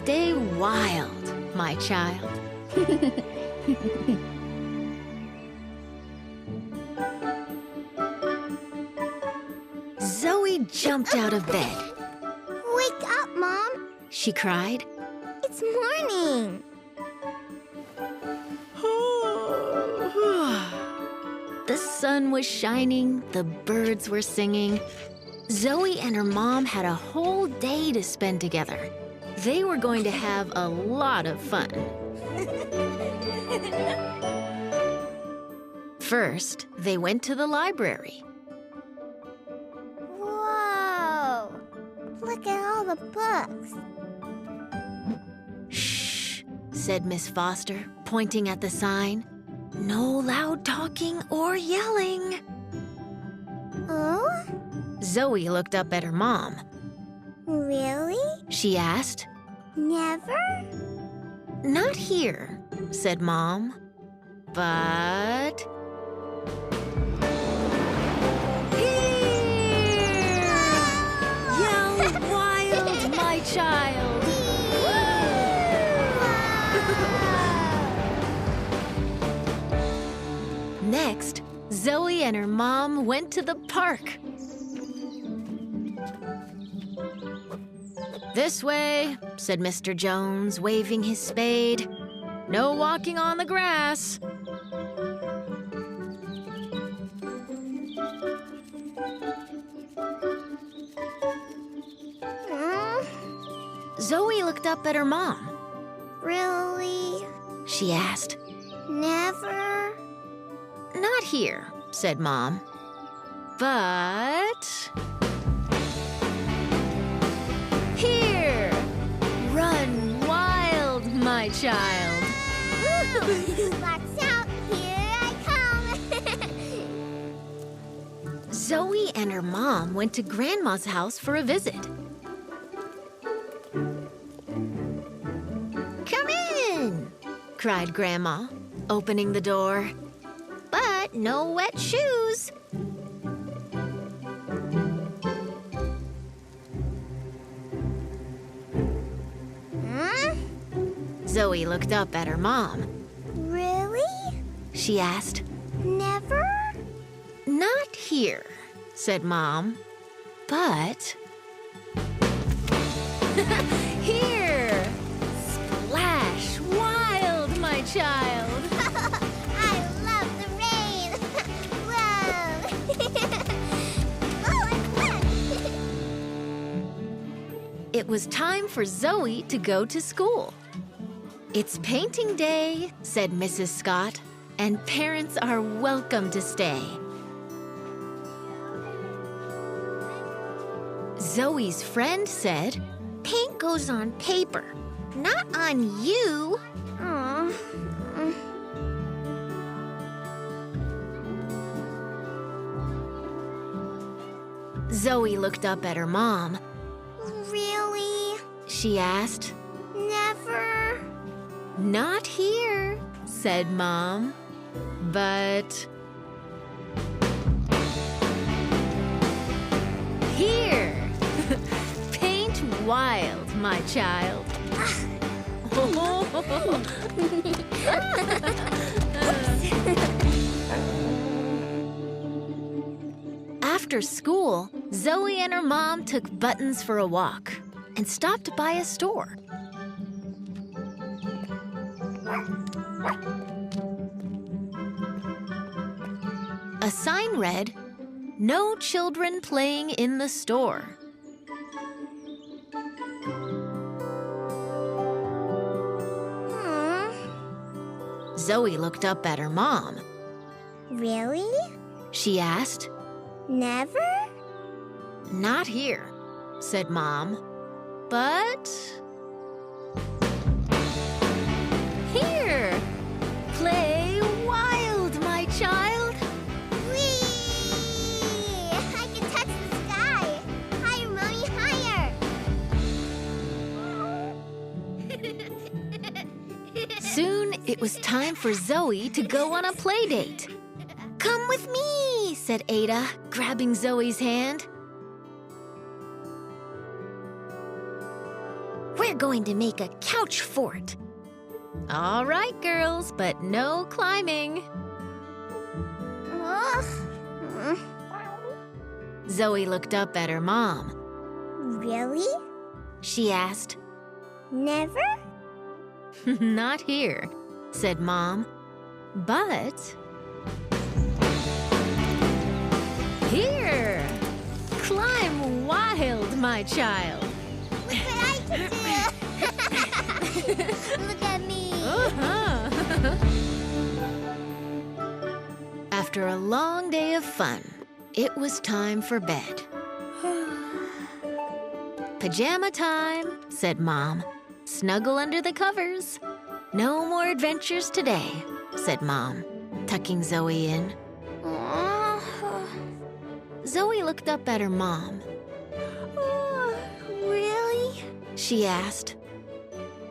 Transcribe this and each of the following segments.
Stay wild, my child. Zoe jumped out of bed. Wake up, Mom! She cried. It's morning! The sun was shining, the birds were singing. Zoe and her mom had a whole day to spend together. They were going to have a lot of fun. First, they went to the library. Whoa! Look at all the books. Shh, said Miss Foster, pointing at the sign. No loud talking or yelling. Oh? Zoe looked up at her mom. Really? She asked. Never? Not here, said Mom. But... here! Yell wild, my child! Next, Zoe and her mom went to the park. This way, said Mr. Jones, waving his spade. No walking on the grass. Zoe looked up at her mom. Really? She asked. Never? Not here, said Mom. But... here! Run wild, my child! Watch out! Here I come! Zoe and her mom went to Grandma's house for a visit. Come in! Cried Grandma, opening the door. But no wet shoes. Zoe looked up at her mom. Really? She asked. Never? Not here, said Mom. But... here! Splash wild, my child! I love the rain! Whoa! Oh, it's wet! It was time for Zoe to go to school. It's painting day, said Mrs. Scott, and parents are welcome to stay. Zoe's friend said, paint goes on paper, not on you. Aw. Zoe looked up at her mom. Really? She asked. Never? Not here, said Mom. But... here! Paint wild, my child. After school, Zoe and her mom took Buttons for a walk and stopped by a store. A sign read, "No children playing in the store." Zoe looked up at her mom. Really? She asked. Never? Not here, said Mom. But... here! Play wild, my child! Whee! I can touch the sky! Higher, Mommy, higher! Soon it was time for Zoe to go on a play date. Come with me, said Ada, grabbing Zoe's hand. We're going to make a couch fort. All right, girls, but no climbing. Zoe looked up at her mom. Really? She asked. Never? Not here, said Mom. But here! Climb wild, my child. Look what I can do! Look at me! After a long day of fun, it was time for bed. Pajama time, said Mom. Snuggle under the covers. No more adventures today, said Mom, tucking Zoe in. Zoe looked up at her mom. Really? She asked.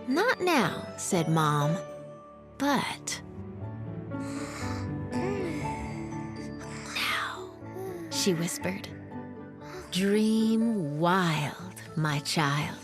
Not now, said Mom, but now, she whispered. Dream wild, my child.